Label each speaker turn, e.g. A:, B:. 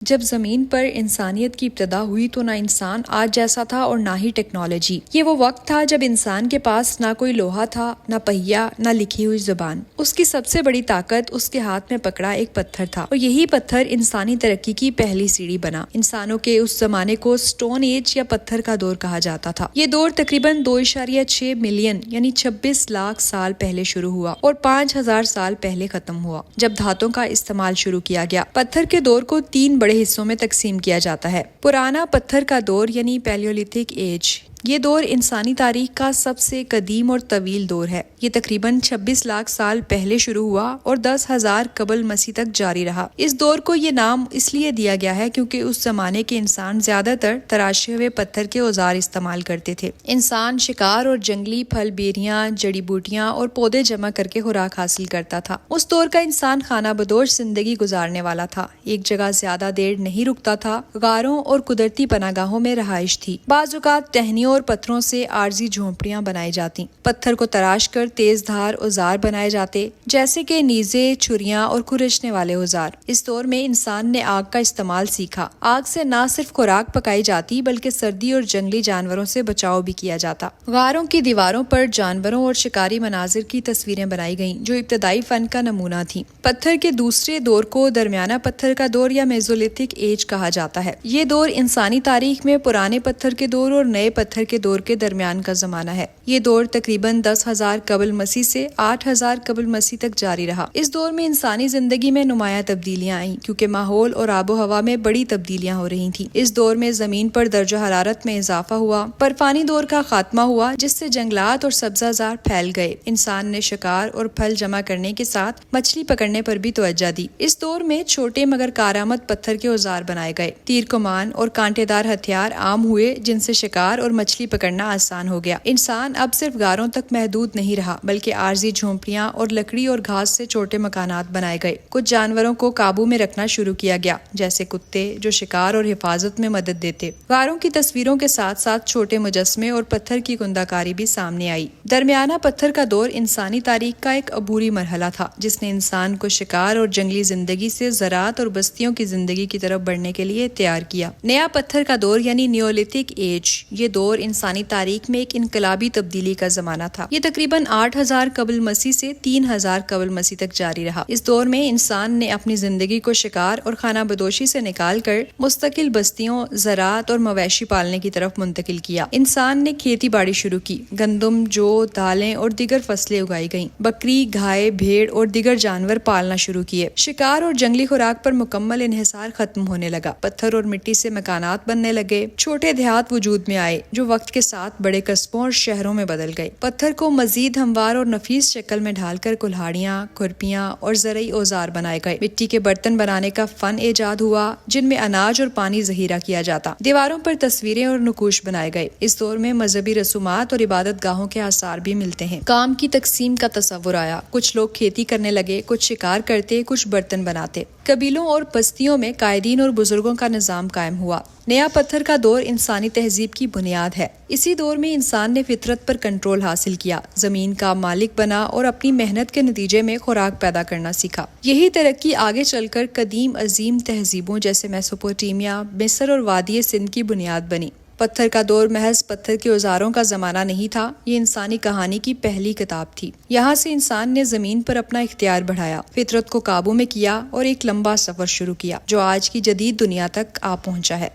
A: جب زمین پر انسانیت کی ابتدا ہوئی تو نہ انسان آج جیسا تھا اور نہ ہی ٹیکنالوجی۔ یہ وہ وقت تھا جب انسان کے پاس نہ کوئی لوہا تھا، نہ پہیا، نہ لکھی ہوئی زبان۔ اس کی سب سے بڑی طاقت اس کے ہاتھ میں پکڑا ایک پتھر تھا، اور یہی پتھر انسانی ترقی کی پہلی سیڑھی بنا۔ انسانوں کے اس زمانے کو سٹون ایج یا پتھر کا دور کہا جاتا تھا۔ یہ دور تقریباً 2.6 ملین یعنی 26 لاکھ سال پہلے شروع ہوا اور 5000 سال پہلے ختم ہوا، جب دھاتوں کا استعمال شروع کیا گیا۔ پتھر کے دور کو 3 بڑے حصوں میں تقسیم کیا جاتا ہے۔ پرانا پتھر کا دور یعنی پیلیولتھک ایج، یہ دور انسانی تاریخ کا سب سے قدیم اور طویل دور ہے۔ یہ تقریباً 26 لاکھ سال پہلے شروع ہوا اور 10,000 قبل مسیح تک جاری رہا۔ اس دور کو یہ نام اس لیے دیا گیا ہے کیونکہ اس زمانے کے انسان زیادہ تر تراشے ہوئے پتھر کے اوزار استعمال کرتے تھے۔ انسان شکار اور جنگلی پھل بیریاں، جڑی بوٹیاں اور پودے جمع کر کے خوراک حاصل کرتا تھا۔ اس دور کا انسان خانہ بدوش زندگی گزارنے والا تھا، ایک جگہ زیادہ دیر نہیں رکتا تھا۔ غاروں اور قدرتی پناہ گاہوں میں رہائش تھی۔ بعض اوقات ٹہنیوں اور پتھروں سے عارضی جھونپڑیاں بنائی جاتی۔ پتھر کو تراش کر تیز دھار اوزار بنائے جاتے، جیسے کہ نیزے، چھریاں اور کھرچنے والے اوزار۔ اس دور میں انسان نے آگ کا استعمال سیکھا۔ آگ سے نہ صرف خوراک پکائی جاتی بلکہ سردی اور جنگلی جانوروں سے بچاؤ بھی کیا جاتا۔ غاروں کی دیواروں پر جانوروں اور شکاری مناظر کی تصویریں بنائی گئیں جو ابتدائی فن کا نمونہ تھیں۔ پتھر کے دوسرے دور کو درمیانہ پتھر کا دور یا میزولتھک ایج کہا جاتا ہے۔ یہ دور انسانی تاریخ میں پرانے پتھر کے دور اور نئے پتھر کے دور کے درمیان کا زمانہ ہے۔ یہ دور تقریباً 10,000 قبل مسیح سے 8,000 قبل مسیح تک جاری رہا۔ اس دور میں انسانی زندگی میں نمایاں تبدیلیاں آئیں کیونکہ ماحول اور آب و ہوا میں بڑی تبدیلیاں ہو رہی تھیں۔ اس دور میں زمین پر درجہ حرارت میں اضافہ ہوا، برفانی دور کا خاتمہ ہوا جس سے جنگلات اور سبزہ زار پھیل گئے۔ انسان نے شکار اور پھل جمع کرنے کے ساتھ مچھلی پکڑنے پر بھی توجہ دی۔ اس دور میں چھوٹے مگر کارآمد پتھر کے اوزار بنائے گئے۔ تیر کمان اور کانٹے دار ہتھیار عام ہوئے جن سے شکار اور مچھلی پکڑنا آسان ہو گیا۔ انسان اب صرف غاروں تک محدود نہیں رہا بلکہ عارضی جھونپڑیاں اور لکڑی اور گھاس سے چھوٹے مکانات بنائے گئے۔ کچھ جانوروں کو قابو میں رکھنا شروع کیا گیا جیسے کتے جو شکار اور حفاظت میں مدد دیتے۔ غاروں کی تصویروں کے ساتھ ساتھ چھوٹے مجسمے اور پتھر کی کندہ کاری بھی سامنے آئی۔ درمیانہ پتھر کا دور انسانی تاریخ کا ایک عبوری مرحلہ تھا جس نے انسان کو شکار اور جنگلی زندگی سے زراعت اور بستیوں کی زندگی کی طرف بڑھنے کے لیے تیار کیا۔ نیا پتھر کا دور یعنی نیولتھک ایج، یہ دور انسانی تاریخ میں ایک انقلابی تبدیلی کا زمانہ تھا۔ یہ تقریباً 8,000 قبل مسیح سے 3,000 قبل مسیح تک جاری رہا۔ اس دور میں انسان نے اپنی زندگی کو شکار اور خانہ بدوشی سے نکال کر مستقل بستیوں، زراعت اور مویشی پالنے کی طرف منتقل کیا۔ انسان نے کھیتی باڑی شروع کی، گندم، جو، دالیں اور دیگر فصلیں اگائی گئیں۔ بکری، گائے، بھیڑ اور دیگر جانور پالنا شروع کیے۔ شکار اور جنگلی خوراک پر مکمل انحصار ختم ہونے لگا۔ پتھر اور مٹی سے مکانات بننے لگے۔ چھوٹے دیہات وجود میں آئے جو وقت کے ساتھ بڑے قصبوں اور شہروں میں بدل گئے۔ پتھر کو مزید ہموار اور نفیس شکل میں ڈھال کر کلہاڑیاں، کھرپیاں اور زرعی اوزار بنائے گئے۔ مٹی کے برتن بنانے کا فن ایجاد ہوا جن میں اناج اور پانی ذخیرہ کیا جاتا۔ دیواروں پر تصویریں اور نقوش بنائے گئے۔ اس دور میں مذہبی رسومات اور عبادت گاہوں کے آثار بھی ملتے ہیں۔ کام کی تقسیم کا تصور آیا، کچھ لوگ کھیتی کرنے لگے، کچھ شکار کرتے، کچھ برتن بناتے۔ قبیلوں اور بستیوں میں قائدین اور بزرگوں کا نظام قائم ہوا۔ نیا پتھر کا دور انسانی تہذیب کی بنیاد ہے۔ اسی دور میں انسان نے فطرت پر کنٹرول حاصل کیا، زمین کا مالک بنا اور اپنی محنت کے نتیجے میں خوراک پیدا کرنا سیکھا۔ یہی ترقی آگے چل کر قدیم عظیم تہذیبوں جیسے میسوپوٹیمیا، مصر اور وادی سندھ کی بنیاد بنی۔ پتھر کا دور محض پتھر کے اوزاروں کا زمانہ نہیں تھا، یہ انسانی کہانی کی پہلی کتاب تھی۔ یہاں سے انسان نے زمین پر اپنا اختیار بڑھایا، فطرت کو قابو میں کیا اور ایک لمبا سفر شروع کیا جو آج کی جدید دنیا تک آ پہنچا ہے۔